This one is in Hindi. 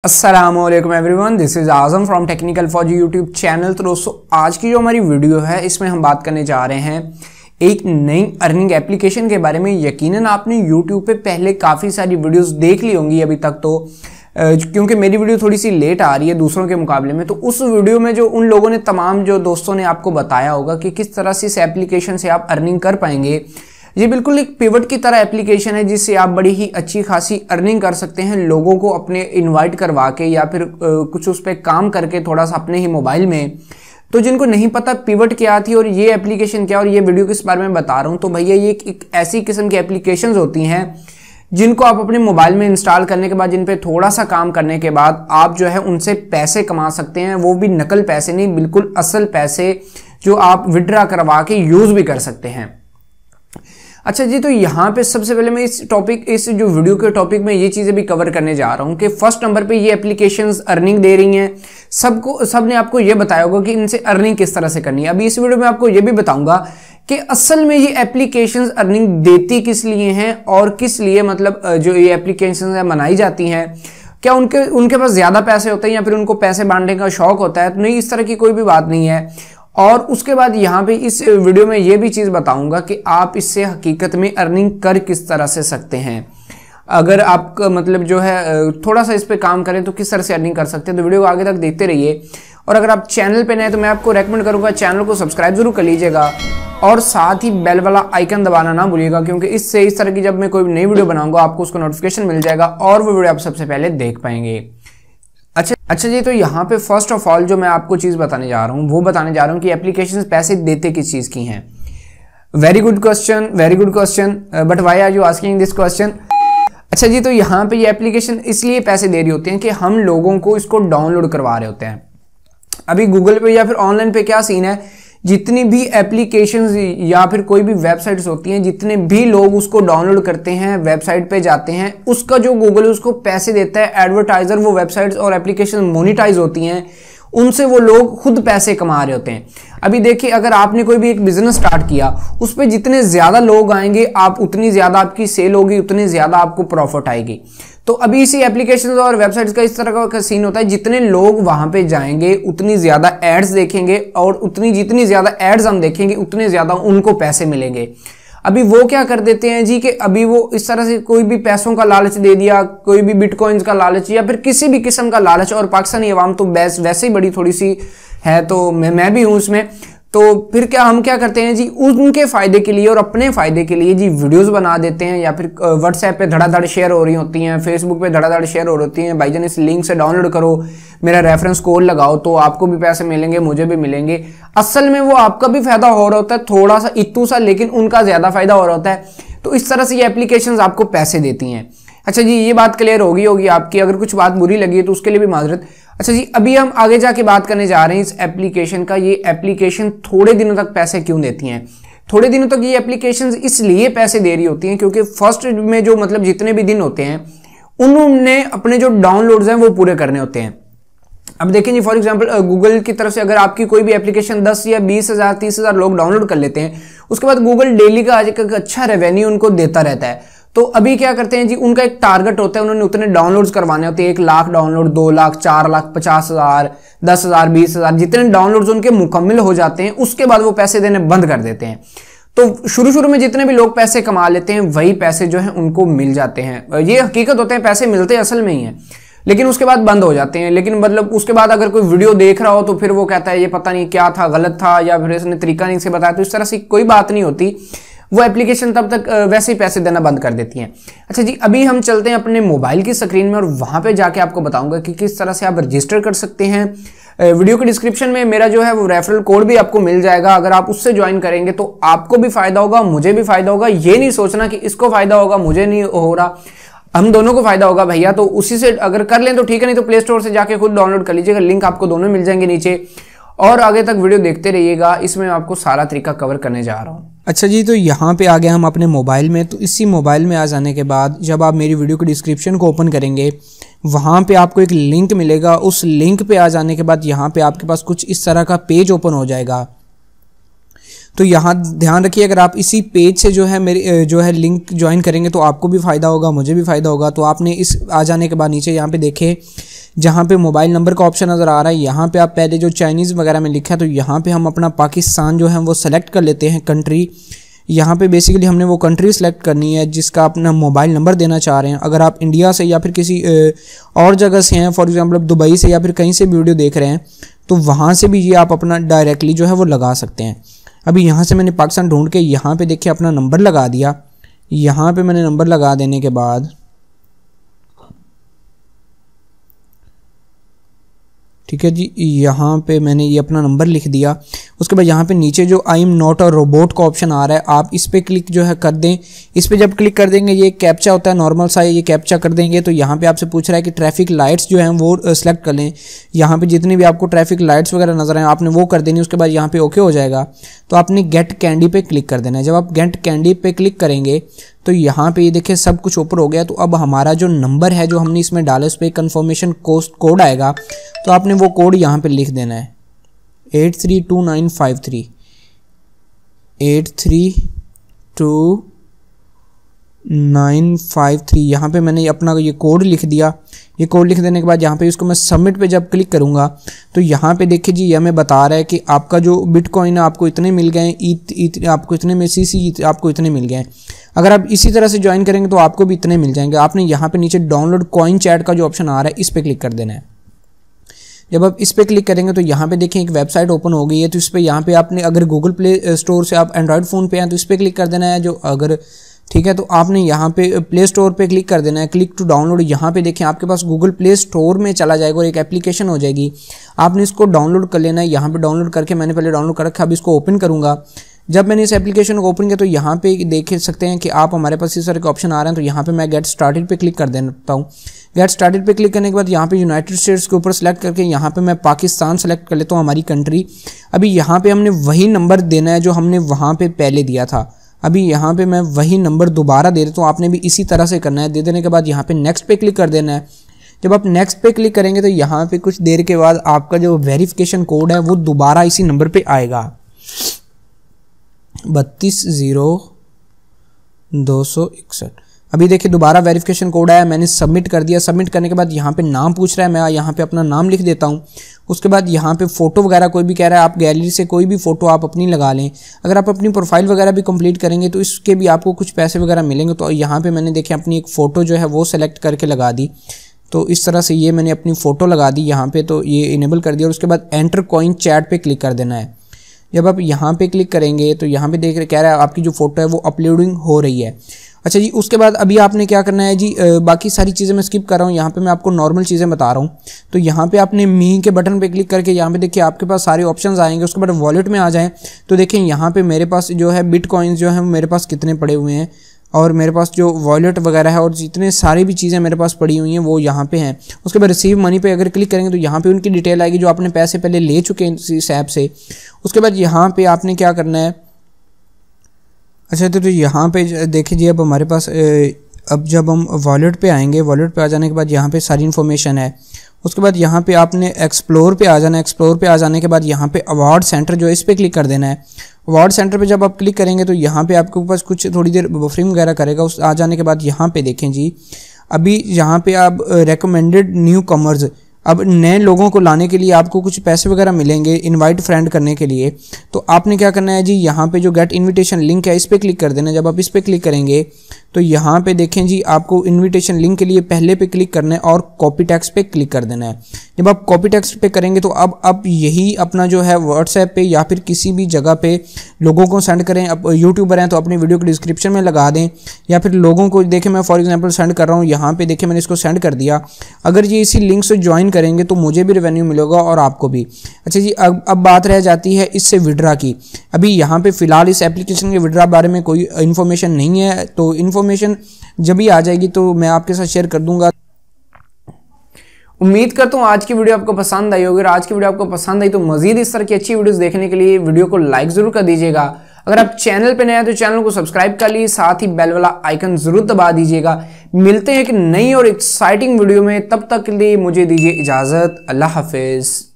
अस्सलामुअलैकुम everyone, this is Azam from technical फौजी यूट्यूब चैनल। तो दोस्तों, आज की जो हमारी वीडियो है इसमें हम बात करने जा रहे हैं एक नई अर्निंग एप्लीकेशन के बारे में। यकीनन आपने यूट्यूब पे पहले काफ़ी सारी वीडियोस देख ली होंगी अभी तक, तो क्योंकि मेरी वीडियो थोड़ी सी लेट आ रही है दूसरों के मुकाबले में, तो उस वीडियो में जो उन लोगों ने तमाम जो दोस्तों ने आपको बताया होगा कि किस तरह से इस एप्लीकेशन से आप अर्निंग कर पाएंगे। ये बिल्कुल एक पिवट की तरह एप्लीकेशन है जिससे आप बड़ी ही अच्छी खासी अर्निंग कर सकते हैं, लोगों को अपने इनवाइट करवा के या फिर कुछ उस पर काम करके थोड़ा सा अपने ही मोबाइल में। तो जिनको नहीं पता पिवट क्या थी और ये एप्लीकेशन क्या और ये वीडियो किस बारे में बता रहा हूँ, तो भैया ये एक ऐसी किस्म की एप्लीकेशंस होती हैं जिनको आप अपने मोबाइल में इंस्टॉल करने के बाद, जिन पे थोड़ा सा काम करने के बाद आप जो है उनसे पैसे कमा सकते हैं। वो भी नकल पैसे नहीं, बिल्कुल असल पैसे जो आप विड्रा करवा के यूज़ भी कर सकते हैं। अच्छा जी, तो यहाँ पे सबसे पहले मैं इस जो वीडियो के टॉपिक में ये चीज़ें भी कवर करने जा रहा हूँ कि फर्स्ट नंबर पे ये एप्लीकेशंस अर्निंग दे रही हैं। सबने आपको ये बताया होगा कि इनसे अर्निंग किस तरह से करनी है। अभी इस वीडियो में आपको ये भी बताऊंगा कि असल में ये एप्लीकेशंस अर्निंग देती किस लिए हैं और किस लिए, मतलब जो ये एप्लीकेशंस है बनाई जाती हैं, क्या उनके पास ज़्यादा पैसे होते हैं या फिर उनको पैसे बांटने का शौक होता है। तो नहीं, इस तरह की कोई भी बात नहीं है। और उसके बाद यहाँ पे इस वीडियो में ये भी चीज़ बताऊंगा कि आप इससे हकीकत में अर्निंग कर किस तरह से सकते हैं। अगर आप मतलब जो है थोड़ा सा इस पे काम करें तो किस तरह से अर्निंग कर सकते हैं। तो वीडियो को आगे तक देखते रहिए। और अगर आप चैनल पे नए हैं तो मैं आपको रेकमेंड करूँगा चैनल को सब्सक्राइब जरूर कर लीजिएगा और साथ ही बेल वाला आइकन दबाना ना भूलिएगा, क्योंकि इससे इस तरह की जब मैं कोई नई वीडियो बनाऊंगा आपको उसका नोटिफिकेशन मिल जाएगा और वो वीडियो आप सबसे पहले देख पाएंगे। अच्छा जी, तो यहाँ पे फर्स्ट ऑफ ऑल जो मैं आपको चीज़ बताने जा रहा हूँ वो बताने जा रहा हूँ कि एप्लीकेशंस पैसे देते किस चीज़ की हैं। Very good question, but why are you asking this question. अच्छा जी, तो यहाँ पे ये एप्लीकेशन इसलिए पैसे दे रही होती हैं कि हम लोगों को इसको डाउनलोड करवा रहे होते हैं। अभी गूगल पे या फिर ऑनलाइन पे क्या सीन है, जितनी भी एप्लीकेशंस या फिर कोई भी वेबसाइट्स होती हैं, जितने भी लोग उसको डाउनलोड करते हैं, वेबसाइट पे जाते हैं, उसका जो गूगल उसको पैसे देता है। एडवर्टाइजर वो वेबसाइट्स और एप्लीकेशन मोनिटाइज होती हैं, उनसे वो लोग खुद पैसे कमा रहे होते हैं। अभी देखिए, अगर आपने कोई भी एक बिजनेस स्टार्ट किया, उस पर जितने ज्यादा लोग आएंगे आप उतनी ज्यादा आपकी सेल होगी, उतनी ज्यादा आपको प्रॉफिट आएगी। तो अभी इसी एप्लीकेशंस और वेबसाइट्स का इस तरह का सीन होता है, जितने लोग वहां पे जाएंगे उतनी ज्यादा एड्स देखेंगे और जितनी ज्यादा एड्स हम देखेंगे उतने ज्यादा उनको पैसे मिलेंगे। अभी वो क्या कर देते हैं जी कि अभी वो इस तरह से कोई भी पैसों का लालच दे दिया, कोई भी बिटकॉइंस का लालच या फिर किसी भी किस्म का लालच, और पाकिस्तानी अवाम तो वैसे ही बड़ी थोड़ी सी है, तो मैं भी हूं उसमें। तो फिर हम क्या करते हैं जी, उनके फायदे के लिए और अपने फायदे के लिए जी वीडियोस बना देते हैं, या फिर व्हाट्सएप पे धड़ाधड़ शेयर हो रही होती हैं, फेसबुक पे धड़ाधड़ शेयर हो रही होती हैं। भाईजान इस लिंक से डाउनलोड करो, मेरा रेफरेंस कोड लगाओ तो आपको भी पैसे मिलेंगे, मुझे भी मिलेंगे। असल में वो आपका भी फायदा हो रहा होता है थोड़ा सा इतू सा, लेकिन उनका ज्यादा फायदा हो रहा होता है। तो इस तरह से ये एप्लीकेशंस आपको पैसे देती हैं। अच्छा जी, ये बात क्लियर होगी आपकी। अगर कुछ बात बुरी लगी है तो उसके लिए भी माजरत। अच्छा जी, अभी हम आगे जाके बात करने जा रहे हैं इस एप्लीकेशन का। ये एप्लीकेशन थोड़े दिनों तक पैसे क्यों देती हैं? थोड़े दिनों तक ये एप्लीकेशन इसलिए पैसे दे रही होती हैं क्योंकि फर्स्ट में जो मतलब जितने भी दिन होते हैं उन्होंने अपने जो डाउनलोड्स हैं वो पूरे करने होते हैं। अब देखें जी, फॉर एग्जांपल गूगल की तरफ से अगर आपकी कोई भी एप्लीकेशन 10 या 20,000 30,000 लोग डाउनलोड कर लेते हैं, उसके बाद गूगल डेली का आज एक अच्छा रेवेन्यू उनको देता रहता है। तो अभी क्या करते हैं जी, उनका एक टारगेट होता है, उन्होंने उतने डाउनलोड्स करवाने होते हैं। 1 लाख डाउनलोड, 2 लाख, 4 लाख, 50,000, 10,000, 20,000, जितने डाउनलोड्स उनके मुकम्मल हो जाते हैं उसके बाद वो पैसे देने बंद कर देते हैं। तो शुरू में जितने भी लोग पैसे कमा लेते हैं वही पैसे जो है उनको मिल जाते हैं। ये हकीकत होते हैं, पैसे मिलते असल में ही है, लेकिन उसके बाद बंद हो जाते हैं। लेकिन मतलब उसके बाद अगर कोई वीडियो देख रहा हो तो फिर वो कहता है ये पता नहीं क्या था, गलत था, या फिर इसने तरीका नहीं से बताया। तो इस तरह से कोई बात नहीं होती, वो एप्लीकेशन तब तक वैसे ही पैसे देना बंद कर देती हैं। अच्छा जी, अभी हम चलते हैं अपने मोबाइल की स्क्रीन में और वहां पे जाके आपको बताऊंगा कि किस तरह से आप रजिस्टर कर सकते हैं। वीडियो के डिस्क्रिप्शन में मेरा जो है वो रेफरल कोड भी आपको मिल जाएगा। अगर आप उससे ज्वाइन करेंगे तो आपको भी फायदा होगा, मुझे भी फायदा होगा। ये नहीं सोचना कि इसको फायदा होगा मुझे नहीं हो रहा, हम दोनों को फायदा होगा भैया। तो उसी से अगर कर लें तो ठीक है, नहीं तो प्ले स्टोर से जाके खुद डाउनलोड कर लीजिएगा। लिंक आपको दोनों मिल जाएंगे नीचे, और आगे तक वीडियो देखते रहिएगा, इसमें मैं आपको सारा तरीका कवर करने जा रहा हूँ। अच्छा जी, तो यहाँ पे आ गए हम अपने मोबाइल में। तो इसी मोबाइल में आ जाने के बाद जब आप मेरी वीडियो के डिस्क्रिप्शन को ओपन करेंगे, वहाँ पे आपको एक लिंक मिलेगा। उस लिंक पे आ जाने के बाद यहाँ पे आपके पास कुछ इस तरह का पेज ओपन हो जाएगा। तो यहाँ ध्यान रखिए, अगर आप इसी पेज से जो है मेरी जो है लिंक ज्वाइन करेंगे तो आपको भी फ़ायदा होगा, मुझे भी फ़ायदा होगा। तो आपने इस आ जाने के बाद नीचे यहाँ पे देखें जहाँ पे मोबाइल नंबर का ऑप्शन नज़र आ रहा है, यहाँ पे आप पहले जो चाइनीज़ वगैरह में लिखा है तो यहाँ पे हम अपना पाकिस्तान जो है वो सेलेक्ट कर लेते हैं कंट्री। यहाँ पे बेसिकली हमने वो कंट्री सेलेक्ट करनी है जिसका अपना मोबाइल नंबर देना चाह रहे हैं। अगर आप इंडिया से या फिर किसी और जगह से हैं, फॉर एग्जांपल दुबई से या फिर कहीं से वीडियो देख रहे हैं, तो वहाँ से भी ये आप अपना डायरेक्टली जो है वो लगा सकते हैं। अभी यहाँ से मैंने पाकिस्तान ढूंढ के यहाँ पे देखिए अपना नंबर लगा दिया। यहाँ पे मैंने नंबर लगा देने के बाद ठीक है जी, यहाँ पे मैंने ये अपना नंबर लिख दिया। उसके बाद यहाँ पे नीचे जो I am not a robot का ऑप्शन आ रहा है, आप इस पे क्लिक जो है कर दें। इस पे जब क्लिक कर देंगे ये कैप्चा होता है नॉर्मल सा, ये कैप्चा कर देंगे तो यहाँ पे आपसे पूछ रहा है कि ट्रैफिक लाइट्स जो हैं वो सिलेक्ट कर लें। यहाँ पे जितनी भी आपको ट्रैफिक लाइट्स वगैरह नजर आए आपने वो कर देनी। उसके बाद यहाँ पे ओके हो जाएगा तो आपने गेट कैंडी पे क्लिक कर देना है। जब आप गेट कैंडी पे क्लिक करेंगे तो यहाँ पे ये देखिए सब कुछ ऊपर हो गया। तो अब हमारा जो नंबर है जो हमने इसमें डाला उस पर कन्फर्मेशन कोड आएगा, तो आपने वो कोड यहाँ पे लिख देना है 832953 832953। यहाँ पे मैंने अपना ये कोड लिख दिया। ये कोड लिख देने के बाद यहाँ पे इसको मैं सबमिट पे जब क्लिक करूँगा तो यहाँ पे देखिए जी ये हमें बता रहा है कि आपका जो बिटकॉइन है आपको इतने मिल गए हैं, आपको इतने में सीसी आपको इतने मिल गए हैं। अगर आप इसी तरह से ज्वाइन करेंगे तो आपको भी इतने मिल जाएंगे। आपने यहाँ पे नीचे डाउनलोड कॉइन चैट का जो ऑप्शन आ रहा है इस पर क्लिक कर देना है। जब आप इस पर क्लिक करेंगे तो यहाँ पे देखें एक वेबसाइट ओपन हो गई है। तो इस पर यहाँ पे आपने अगर गूगल प्ले स्टोर से आप एंड्रॉयड फ़ोन पे हैं तो इस पर क्लिक कर देना है। जो अगर ठीक है तो आपने यहाँ पे प्ले स्टोर पे क्लिक कर देना है, क्लिक टू डाउनलोड। यहाँ पे देखें आपके पास गूगल प्ले स्टोर में चला जाएगा और एक एप्लीकेशन हो जाएगी, आपने इसको डाउनलोड कर लेना है। यहाँ पे डाउनलोड करके मैंने पहले डाउनलोड कर रखा है, अब इसको ओपन करूँगा। जब मैंने इस एप्लीकेशन को ओपन किया तो यहाँ पे देख सकते हैं कि आप हमारे पास इस तरह के ऑप्शन आ रहे हैं। तो यहाँ पे मैं गेट स्टार्टेड पे क्लिक कर देता हूँ। गेट स्टार्टेड पे क्लिक करने के बाद यहाँ पे यूनाइटेड स्टेट्स के ऊपर सेलेक्ट करके यहाँ पे मैं पाकिस्तान सेलेक्ट कर लेता हूँ, हमारी कंट्री। अभी यहाँ पे हमने वही नंबर देना है जो हमने वहाँ पे पहले दिया था। अभी यहाँ पे मैं वही नंबर दोबारा दे देता हूँ, आपने भी इसी तरह से करना है। दे देने के बाद यहाँ पे नेक्स्ट पे क्लिक कर देना है। जब आप नेक्स्ट पे क्लिक करेंगे तो यहाँ पे कुछ देर के बाद आपका जो वेरिफिकेशन कोड है वो दोबारा इसी नंबर पे आएगा 320261। अभी देखिए दोबारा वेरिफिकेशन कोड आया, मैंने सबमिट कर दिया। सबमिट करने के बाद यहाँ पे नाम पूछ रहा है, मैं यहाँ पे अपना नाम लिख देता हूँ। उसके बाद यहाँ पे फ़ोटो वगैरह कोई भी कह रहा है आप गैलरी से कोई भी फ़ोटो आप अपनी लगा लें। अगर आप अपनी प्रोफाइल वगैरह भी कंप्लीट करेंगे तो इसके भी आपको कुछ पैसे वगैरह मिलेंगे। तो यहाँ पे मैंने देखें अपनी एक फ़ोटो जो है वो सेलेक्ट करके लगा दी। तो इस तरह से ये मैंने अपनी फ़ोटो लगा दी यहाँ पे, तो ये इनेबल कर दिया। और उसके बाद एंटर कॉइन चैट पे क्लिक कर देना है। जब आप यहाँ पे क्लिक करेंगे तो यहाँ पे देख रहे कह रहा है आपकी जो फ़ोटो है वो अपलोडिंग हो रही है। अच्छा जी, उसके बाद अभी आपने क्या करना है जी, बाकी सारी चीज़ें मैं स्किप कर रहा हूँ, यहाँ पे मैं आपको नॉर्मल चीज़ें बता रहा हूँ। तो यहाँ पे आपने मी के बटन पे क्लिक करके यहाँ पे देखिए आपके पास सारे ऑप्शंस आएंगे। उसके बाद वॉलेट में आ जाएँ तो देखें यहाँ पे मेरे पास जो है बिटकॉइंस जो है मेरे पास कितने पड़े हुए हैं, और मेरे पास जो वॉलेट वगैरह है और जितने सारी भी चीज़ें मेरे पास पड़ी हुई हैं वो यहाँ पे हैं। उसके बाद रिसीव मनी पे अगर क्लिक करेंगे तो यहाँ पे उनकी डिटेल आएगी जो आपने पैसे पहले ले चुके हैं इस ऐप से। उसके बाद यहाँ पे आपने क्या करना है, अच्छा तो यहाँ पे देखिए जी अब हमारे पास अब जब हम वॉलेट पे आएंगे, वॉलेट पे आ जाने के बाद यहाँ पे सारी इन्फॉर्मेशन है। उसके बाद यहाँ पे आपने एक्सप्लोर पे आ जाना है। एक्सप्लोर पे आ जाने के बाद यहाँ पे अवार्ड सेंटर जो है इस पर क्लिक कर देना है। अवार्ड सेंटर पे जब आप क्लिक करेंगे तो यहाँ पे आपके पास कुछ थोड़ी देर बफरिंग वगैरह करेगा। उस आ जाने के बाद यहाँ पे देखें जी अभी यहाँ पे आप रेकमेंडेड न्यू कमर्स, अब नए लोगों को लाने के लिए आपको कुछ पैसे वगैरह मिलेंगे इनवाइट फ्रेंड करने के लिए। तो आपने क्या करना है जी, यहाँ पे जो गेट इनविटेशन लिंक है इस पर क्लिक कर देना है। जब आप इस पर क्लिक करेंगे तो यहाँ पे देखें जी आपको इनविटेशन लिंक के लिए पहले पे क्लिक करना है और कॉपी टेक्स्ट पे क्लिक कर देना है। जब आप कॉपी टेक्स्ट पे करेंगे तो अब यही अपना जो है व्हाट्सएप पे या फिर किसी भी जगह पे लोगों को सेंड करें। अब यूट्यूबर हैं तो अपनी वीडियो को डिस्क्रिप्शन में लगा दें, या फिर लोगों को देखें मैं फॉर एग्जांपल सेंड कर रहा हूँ, यहाँ पे देखें मैंने इसको सेंड कर दिया। अगर ये इसी लिंक से ज्वाइन करेंगे तो मुझे भी रेवेन्यू मिलेगा और आपको भी। अच्छा जी अब बात रह जाती है इससे विड्रा की। अभी यहाँ पे फिलहाल इस एप्लीकेशन के विड्रा बारे में कोई इन्फॉर्मेशन नहीं है, तो इन्फॉर्मेशन जब भी आ जाएगी तो मैं आपके साथ शेयर कर दूंगा। उम्मीद करता हूँ आज की वीडियो आपको पसंद आई होगी। और आज की वीडियो आपको पसंद आई तो मजीद इस तरह की अच्छी वीडियोस देखने के लिए वीडियो को लाइक जरूर कर दीजिएगा। अगर आप चैनल पे नए हैं तो चैनल को सब्सक्राइब कर लीजिए, साथ ही बेल वाला आइकन जरूर दबा दीजिएगा। मिलते हैं एक नई और एक्साइटिंग वीडियो में, तब तक के लिए मुझे दीजिए इजाजत। अल्लाह हाफिज।